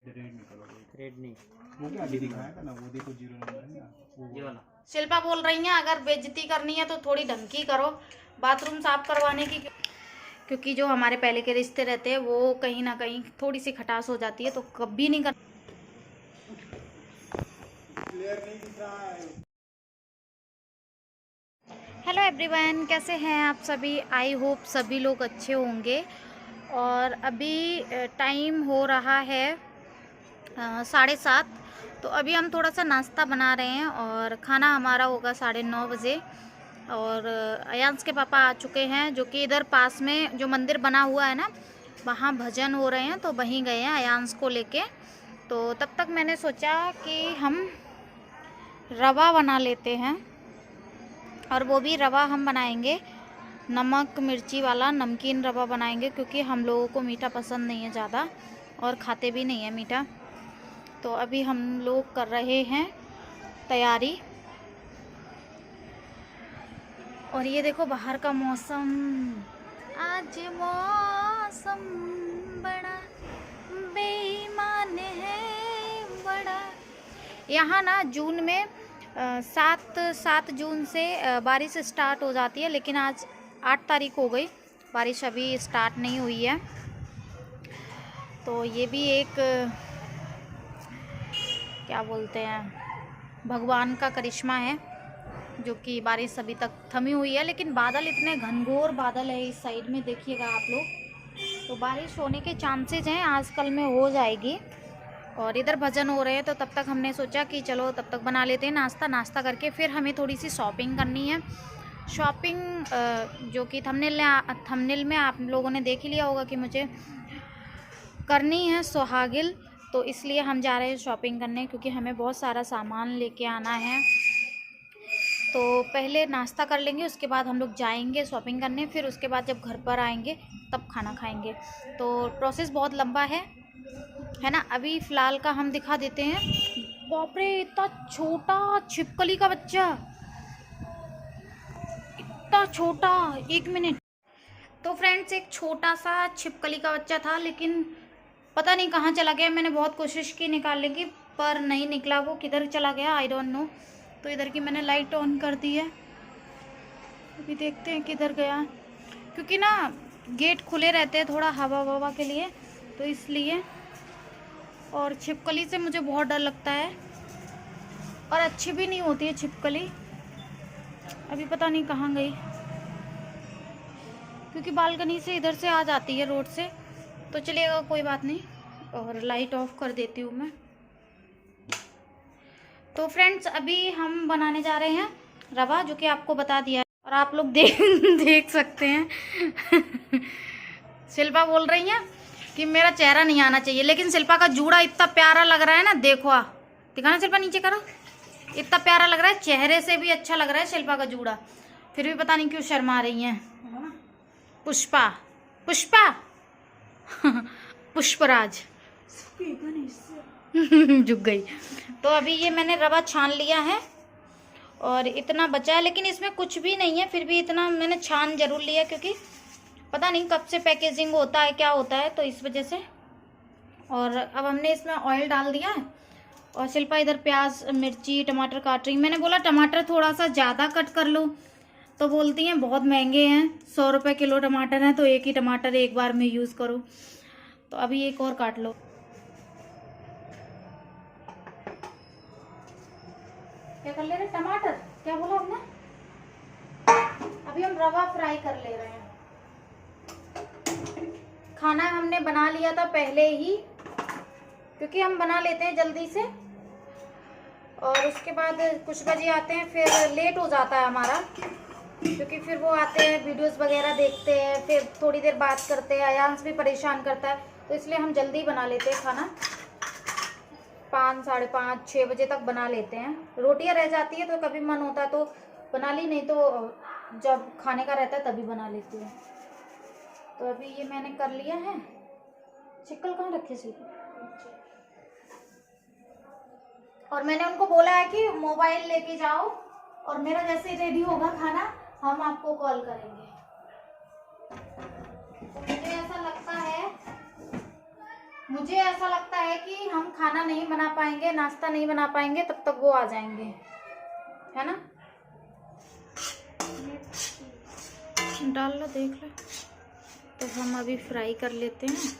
Red नहीं, वो क्या अभी दिखाया था ना, वो देखो 0 नंबर है ना, वो वाला। शिल्पा बोल रही हैं अगर बेइज्जती करनी है तो थोड़ी ढंग की करो बाथरूम साफ करवाने की, क्योंकि जो हमारे पहले के रिश्ते रहते हैं वो कहीं ना कहीं थोड़ी सी खटास हो जाती है, तो कभी नहीं कर। क्लियर नहीं दिख रहा है। हेलो एवरीवन, कैसे हैं आप सभी? आई होप सभी लोग अच्छे होंगे। और अभी टाइम हो रहा है 7:30। तो अभी हम थोड़ा सा नाश्ता बना रहे हैं और खाना हमारा होगा 9:30 बजे। और अयांश के पापा आ चुके हैं, जो कि इधर पास में जो मंदिर बना हुआ है ना, वहाँ भजन हो रहे हैं, तो वहीं गए हैं अयांश को लेके। तो तब तक मैंने सोचा कि हम रवा बना लेते हैं, और वो भी रवा हम बनाएंगे नमक मिर्ची वाला नमकीन रवा बनाएंगे, क्योंकि हम लोगों को मीठा पसंद नहीं है ज़्यादा और खाते भी नहीं है मीठा। तो अभी हम लोग कर रहे हैं तैयारी। और ये देखो बाहर का मौसम, आज मौसम बड़ा बेईमान है बड़ा। यहाँ ना जून में 7 जून से बारिश स्टार्ट हो जाती है, लेकिन आज 8 तारीख हो गई, बारिश अभी स्टार्ट नहीं हुई है। तो ये भी एक क्या बोलते हैं, भगवान का करिश्मा है, जो कि बारिश अभी तक थमी हुई है। लेकिन बादल इतने घनघोर बादल है इस साइड में, देखिएगा आप लोग, तो बारिश होने के चांसेस हैं, आजकल में हो जाएगी। और इधर भजन हो रहे हैं, तो तब तक हमने सोचा कि चलो तब तक बना लेते हैं नाश्ता करके फिर हमें थोड़ी सी शॉपिंग करनी है। शॉपिंग जो कि थंबनेल में आप लोगों ने देख ही लिया होगा कि मुझे करनी है सुहागिल, तो इसलिए हम जा रहे हैं शॉपिंग करने, क्योंकि हमें बहुत सारा सामान लेके आना है। तो पहले नाश्ता कर लेंगे, उसके बाद हम लोग जाएंगे शॉपिंग करने, फिर उसके बाद जब घर पर आएंगे तब खाना खाएंगे। तो प्रोसेस बहुत लंबा है ना। अभी फ़िलहाल का हम दिखा देते हैं। बाप रे, इतना छोटा छिपकली का बच्चा, इतना छोटा, 1 मिनट। तो फ्रेंड्स, एक छोटा सा छिपकली का बच्चा था, लेकिन पता नहीं कहाँ चला गया। मैंने बहुत कोशिश की निकालने की, पर नहीं निकला। वो किधर चला गया आई डोंट नो। तो इधर की मैंने लाइट ऑन कर दी है, अभी देखते हैं किधर गया, क्योंकि ना गेट खुले रहते हैं थोड़ा हवा ववा के लिए, तो इसलिए। और छिपकली से मुझे बहुत डर लगता है, और अच्छी भी नहीं होती है छिपकली। अभी पता नहीं कहाँ गई, क्योंकि बालकनी से इधर से आ जाती है रोड से। तो चलिएगा, कोई बात नहीं। और लाइट ऑफ कर देती हूँ मैं। तो फ्रेंड्स, अभी हम बनाने जा रहे हैं रवा, जो कि आपको बता दिया है, और आप लोग देख सकते हैं। शिल्पा बोल रही है कि मेरा चेहरा नहीं आना चाहिए, लेकिन शिल्पा का जूड़ा इतना प्यारा लग रहा है ना, देखो दिखाना शिल्पा, नीचे करो, इतना प्यारा लग रहा है, चेहरे से भी अच्छा लग रहा है शिल्पा का जूड़ा। फिर भी पता नहीं क्यों शर्मा रही हैं। पुष्पा पुष्पराज झुक गई। तो अभी ये मैंने रवा छान लिया है, और इतना बचा है, लेकिन इसमें कुछ भी नहीं है, फिर भी इतना मैंने छान जरूर लिया, क्योंकि पता नहीं कब से पैकेजिंग होता है, क्या होता है, तो इस वजह से। और अब हमने इसमें ऑयल डाल दिया है, और शिल्पा इधर प्याज मिर्ची टमाटर काट रही। मैंने बोला टमाटर थोड़ा सा ज़्यादा कट कर लो, तो बोलती हैं बहुत महंगे हैं, 100 रुपये किलो टमाटर हैं, तो एक ही टमाटर एक बार में यूज़ करो। तो अभी एक और काट लो। क्या कर ले रहे? टमाटर क्या बोला आपने? अभी हम रवा फ्राई कर ले रहे हैं। खाना हमने बना लिया था पहले ही, क्योंकि हम बना लेते हैं जल्दी से, और उसके बाद कुछ बजे आते हैं, फिर लेट हो जाता है हमारा, क्योंकि फिर वो आते हैं वीडियोस वगैरह देखते हैं, फिर थोड़ी देर बात करते हैं, अयांश भी परेशान करता है, तो इसलिए हम जल्दी बना लेते हैं खाना। 5, 5:30, 6 बजे तक बना लेते हैं। रोटियां रह जाती है तो कभी मन होता है तो बना ली, नहीं तो जब खाने का रहता है तभी बना लेती हूँ। तो अभी ये मैंने कर लिया है। चिक्कल कहाँ रखे थे? और मैंने उनको बोला है कि मोबाइल लेके जाओ, और मेरा जैसे रेडी होगा खाना हम आपको कॉल करेंगे। तो मुझे ऐसा लगता है मुझे ऐसा लगता है कि हम खाना नहीं बना पाएंगे, नाश्ता नहीं बना पाएंगे, तब तक वो आ जाएंगे, है ना। डाल लो, देख लो। तो हम अभी फ्राई कर लेते हैं।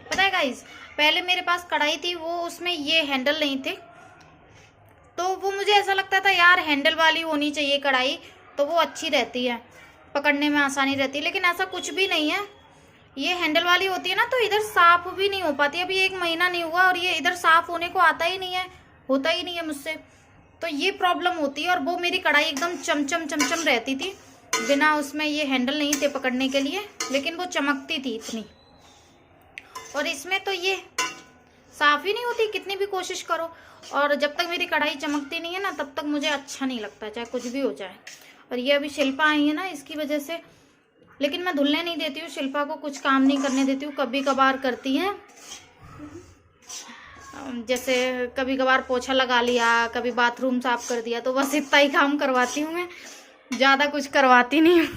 पता है गाइस, पहले मेरे पास कढ़ाई थी, वो उसमें ये हैंडल नहीं थे, तो वो मुझे ऐसा लगता था यार हैंडल वाली होनी चाहिए कढ़ाई, तो वो अच्छी रहती है, पकड़ने में आसानी रहती है। लेकिन ऐसा कुछ भी नहीं है, ये हैंडल वाली होती है ना, तो इधर साफ भी नहीं हो पाती। अभी 1 महीना नहीं हुआ और ये इधर साफ होने को आता ही नहीं है, होता ही नहीं है मुझसे, तो ये प्रॉब्लम होती है। और वो मेरी कढ़ाई एकदम चमचम चमचम रहती थी, बिना उसमें ये हैंडल नहीं थे पकड़ने के लिए, लेकिन वो चमकती थी इतनी। और इसमें तो ये साफ ही नहीं होती, कितनी भी कोशिश करो। और जब तक मेरी कढ़ाई चमकती नहीं है ना, तब तक मुझे अच्छा नहीं लगता, चाहे कुछ भी हो जाए। और ये अभी शिल्पा आई है ना, इसकी वजह से, लेकिन मैं धुलने नहीं देती हूँ शिल्पा को, कुछ काम नहीं करने देती हूँ। कभी कभार करती है, जैसे कभी कभार पोछा लगा लिया, कभी बाथरूम साफ कर दिया, तो बस इतना ही काम करवाती हूँ मैं, ज़्यादा कुछ करवाती नहीं हूँ।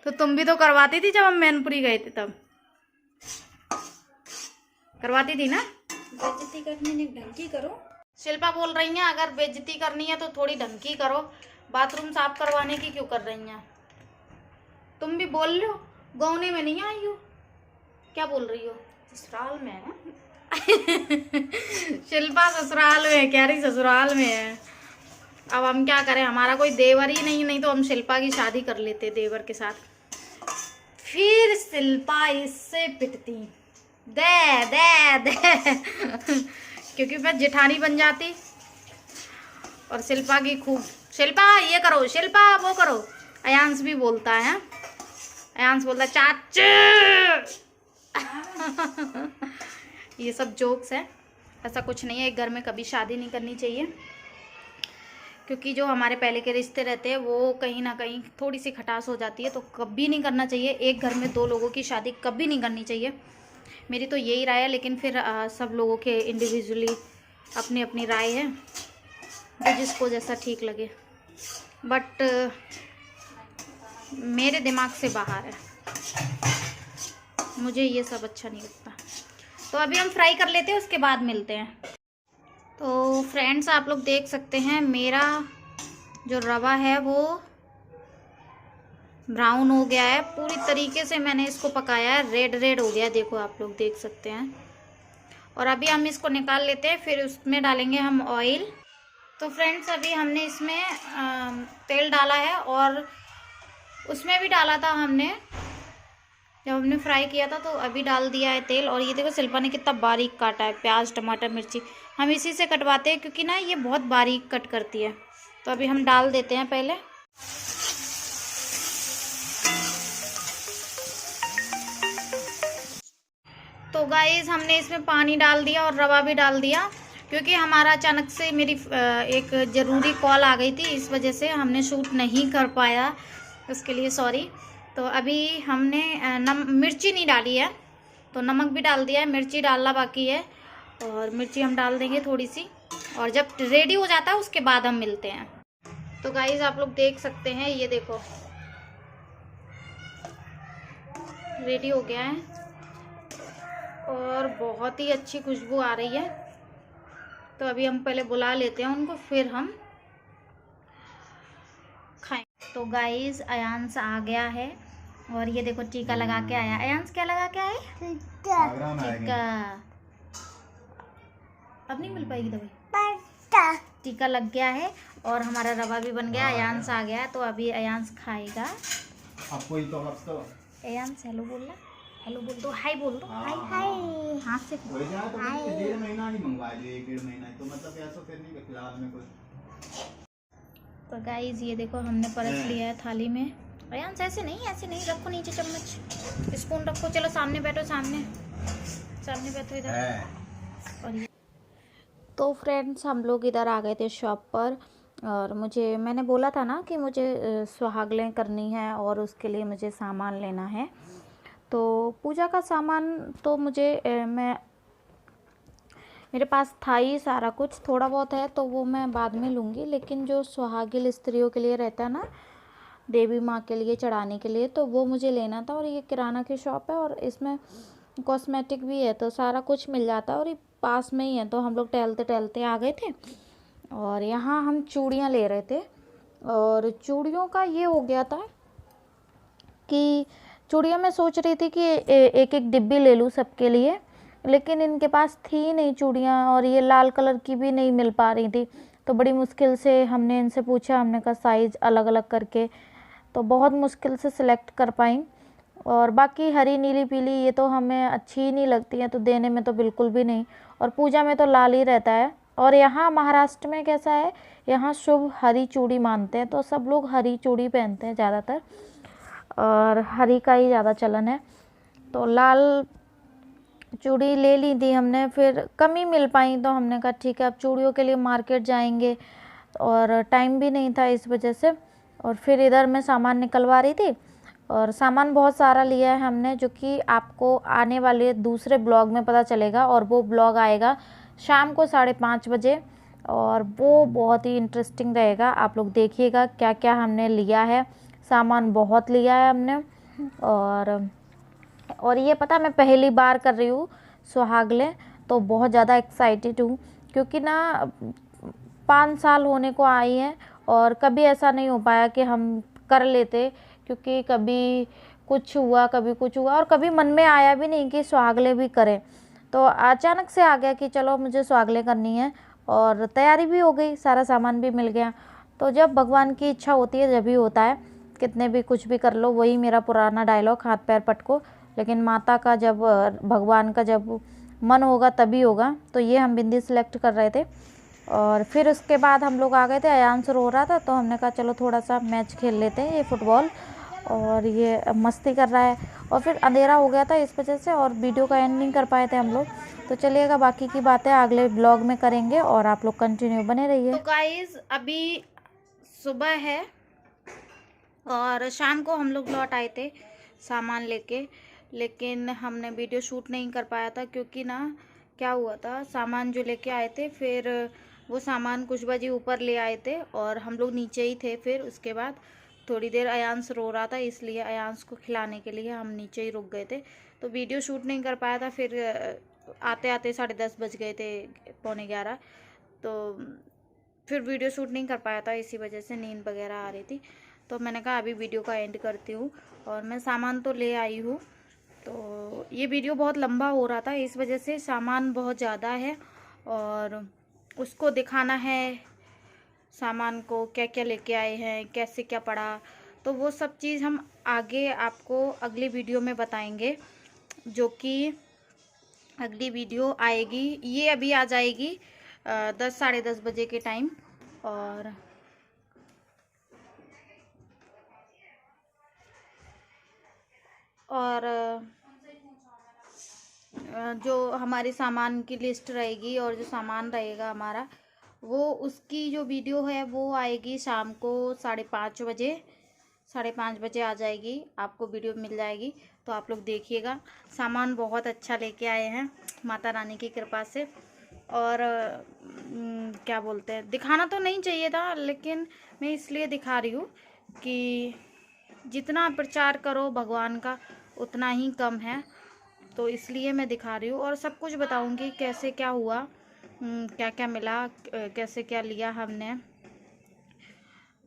तो तुम भी तो करवाती थी जब हम मैनपुरी गए थे, तब करवाती थी ना। बेइज्जती करने में ढंग की करो। शिल्पा बोल रही हैं अगर बेइज्जती करनी है तो थोड़ी ढंग की करो, बाथरूम साफ करवाने की क्यों कर रही हैं। तुम भी बोल लो, गौने में नहीं आई हो, क्या बोल रही हो, ससुराल में है। शिल्पा ससुराल में है, कह रही ससुराल में है। अब हम क्या करें, हमारा कोई देवर ही नहीं तो हम शिल्पा की शादी कर लेते देवर के साथ। फिर शिल्पा इससे पिटती, दे दे दे क्योंकि मैं जेठानी बन जाती। और शिल्पा की खूब, शिल्पा ये करो, शिल्पा वो करो। अयांश भी बोलता है, अयांश बोलता है चाचू। ये सब जोक्स है, ऐसा कुछ नहीं है। एक घर में कभी शादी नहीं करनी चाहिए, क्योंकि जो हमारे पहले के रिश्ते रहते हैं वो कहीं ना कहीं थोड़ी सी खटास हो जाती है, तो कभी नहीं करना चाहिए। एक घर में 2 लोगों की शादी कभी नहीं करनी चाहिए, मेरी तो यही राय है। लेकिन फिर सब लोगों के इंडिविजुअली अपनी अपनी राय है, जो जिसको जैसा ठीक लगे, बट मेरे दिमाग से बाहर है, मुझे ये सब अच्छा नहीं लगता। तो अभी हम फ्राई कर लेते हैं, उसके बाद मिलते हैं। तो फ्रेंड्स, आप लोग देख सकते हैं मेरा जो रवा है वो ब्राउन हो गया है, पूरी तरीके से मैंने इसको पकाया है, रेड रेड हो गया, देखो आप लोग देख सकते हैं। और अभी हम इसको निकाल लेते हैं, फिर उसमें डालेंगे हम ऑयल। तो फ्रेंड्स, अभी हमने इसमें तेल डाला है, और उसमें भी डाला था हमने जब हमने फ्राई किया था, तो अभी डाल दिया है तेल। और ये देखो शिल्पा ने कितना बारीक काटा है, प्याज टमाटर मिर्ची हम इसी से कटवाते हैं, क्योंकि ना ये बहुत बारीक कट करती है। तो अभी हम डाल देते हैं पहले। तो गाइस, हमने इसमें पानी डाल दिया और रवा भी डाल दिया, क्योंकि हमारा अचानक से मेरी एक ज़रूरी कॉल आ गई थी, इस वजह से हमने शूट नहीं कर पाया, उसके लिए सॉरी। तो अभी हमने मिर्ची नहीं डाली है, तो नमक भी डाल दिया है, मिर्ची डालना बाकी है, और मिर्ची हम डाल देंगे थोड़ी सी। और जब रेडी हो जाता है उसके बाद हम मिलते हैं। तो गाइस, आप लोग देख सकते हैं, ये देखो रेडी हो गया है, और बहुत ही अच्छी खुशबू आ रही है। तो अभी हम पहले बुला लेते हैं उनको, फिर हम खाएं। तो गाइस, अयांश आ गया है, और ये देखो टीका लगा के आया। अयांश क्या लगा के आए? टीका। अब नहीं मिल पाएगी दवाई। टीका लग गया है, और हमारा रवा भी बन गया। अयांश आ गया है, तो अभी अयांश खाएगा। अयांश हेलो बोल रहा, हेलो बोल दो, हाय बोल दो, हाय हाय हाथ से। डेढ़ महीना ही मंगवा लिया, 1-1.5 महीना, तो मतलब ऐसा फिर नहीं फिलहाल में कुछ। तो गाइस, ये देखो हमने परस लिया है थाली में। अयांश ऐसे नहीं रखो, नीचे चम्मच स्पून रखो। चलो सामने बैठो, सामने बैठो इधर। और ये तो फ्रेंड्स, हम लोग इधर आ गए थे शॉप पर, और मैंने बोला था ना कि मुझे सुहागलें करनी है, और उसके लिए मुझे सामान लेना है। तो पूजा का सामान तो मेरे पास था ही सारा कुछ, थोड़ा बहुत है तो वो मैं बाद में लूँगी, लेकिन जो सुहागिल स्त्रियों के लिए रहता है ना, देवी माँ के लिए चढ़ाने के लिए, तो वो मुझे लेना था। और ये किराना की शॉप है और इसमें कॉस्मेटिक भी है, तो सारा कुछ मिल जाता है और ये पास में ही है। तो हम लोग टहलते टहलते आ गए थे और यहाँ हम चूड़ियाँ ले रहे थे। और चूड़ियों का ये हो गया था कि चूड़ियाँ मैं सोच रही थी कि एक एक डिब्बी ले लूँ सबके लिए, लेकिन इनके पास थी नहीं चूड़ियाँ और ये लाल कलर की भी नहीं मिल पा रही थी। तो बड़ी मुश्किल से हमने इनसे पूछा, हमने कहा साइज़ अलग अलग करके, तो बहुत मुश्किल से सिलेक्ट कर पाई। और बाकी हरी नीली पीली ये तो हमें अच्छी ही नहीं लगती हैं, तो देने में तो बिल्कुल भी नहीं। और पूजा में तो लाल ही रहता है। और यहाँ महाराष्ट्र में कैसा है, यहाँ शुभ हरी चूड़ी मानते हैं, तो सब लोग हरी चूड़ी पहनते हैं ज़्यादातर और हरी का ही ज़्यादा चलन है। तो लाल चूड़ी ले ली थी हमने, फिर कम ही मिल पाई, तो हमने कहा ठीक है अब चूड़ियों के लिए मार्केट जाएंगे और टाइम भी नहीं था इस वजह से। और फिर इधर मैं सामान निकलवा रही थी और सामान बहुत सारा लिया है हमने, जो कि आपको आने वाले दूसरे ब्लॉग में पता चलेगा। और वो ब्लॉग आएगा शाम को 5:30 बजे और वो बहुत ही इंटरेस्टिंग रहेगा। आप लोग देखिएगा क्या क्या हमने लिया है, सामान बहुत लिया है हमने। और ये पता मैं पहली बार कर रही हूँ सुहागले, तो बहुत ज़्यादा एक्साइटेड हूँ क्योंकि ना 5 साल होने को आई हैं और कभी ऐसा नहीं हो पाया कि हम कर लेते, क्योंकि कभी कुछ हुआ कभी कुछ हुआ और कभी मन में आया भी नहीं कि सुहागले भी करें। तो अचानक से आ गया कि चलो मुझे सुहागले करनी है और तैयारी भी हो गई, सारा सामान भी मिल गया। तो जब भगवान की इच्छा होती है जब ही होता है, कितने भी कुछ भी कर लो, वही मेरा पुराना डायलॉग, हाथ पैर पटको, लेकिन माता का जब भगवान का जब मन होगा तभी होगा। तो ये हम बिंदी सिलेक्ट कर रहे थे और फिर उसके बाद हम लोग आ गए थे। अयांश रो रहा था तो हमने कहा चलो थोड़ा सा मैच खेल लेते हैं, ये फुटबॉल, और ये मस्ती कर रहा है। और फिर अंधेरा हो गया था इस वजह से और वीडियो का एंड नहीं कर पाए थे हम लोग। तो चलिएगा बाकी की बातें अगले ब्लॉग में करेंगे और आप लोग कंटिन्यू बने रहिए। तो गाइस अभी सुबह है और शाम को हम लोग लौट आए थे सामान लेके, लेकिन हमने वीडियो शूट नहीं कर पाया था क्योंकि ना क्या हुआ था, सामान जो लेके आए थे फिर वो सामान कुछ बजे ऊपर ले आए थे और हम लोग नीचे ही थे। फिर उसके बाद थोड़ी देर अयांश रो रहा था, इसलिए अयांश को खिलाने के लिए हम नीचे ही रुक गए थे, तो वीडियो शूट नहीं कर पाया था। फिर आते आते 10:30 बज गए थे, 11:15, तो फिर वीडियो शूट नहीं कर पाया था, इसी वजह से नींद वगैरह आ रही थी। तो मैंने कहा अभी वीडियो का एंड करती हूँ और मैं सामान तो ले आई हूँ। तो ये वीडियो बहुत लंबा हो रहा था इस वजह से, सामान बहुत ज़्यादा है और उसको दिखाना है सामान को, क्या क्या लेके आए हैं, कैसे क्या पड़ा, तो वो सब चीज़ हम आगे आपको अगली वीडियो में बताएंगे, जो कि अगली वीडियो आएगी, ये अभी आ जाएगी 10 साढ़े 10 बजे के टाइम। और जो हमारी सामान की लिस्ट रहेगी और जो सामान रहेगा हमारा, वो उसकी जो वीडियो है वो आएगी शाम को 5:30 बजे, 5:30 बजे आ जाएगी, आपको वीडियो मिल जाएगी। तो आप लोग देखिएगा, सामान बहुत अच्छा लेके आए हैं माता रानी की कृपा से। और क्या बोलते हैं, दिखाना तो नहीं चाहिए था लेकिन मैं इसलिए दिखा रही हूँ कि जितना प्रचार करो भगवान का उतना ही कम है, तो इसलिए मैं दिखा रही हूँ और सब कुछ बताऊंगी कैसे क्या हुआ, क्या क्या मिला, कैसे क्या लिया हमने।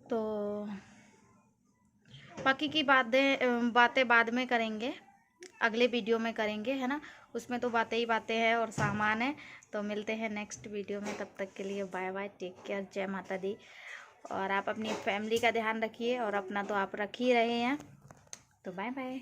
तो बाकी की बातें बाद में करेंगे, अगले वीडियो में करेंगे, है ना, उसमें तो बातें ही बातें हैं और सामान है। तो मिलते हैं नेक्स्ट वीडियो में, तब तक के लिए बाय बाय, टेक केयर, जय माता दी। और आप अपनी फैमिली का ध्यान रखिए और अपना तो आप रख ही रहे हैं, तो बाय बाय।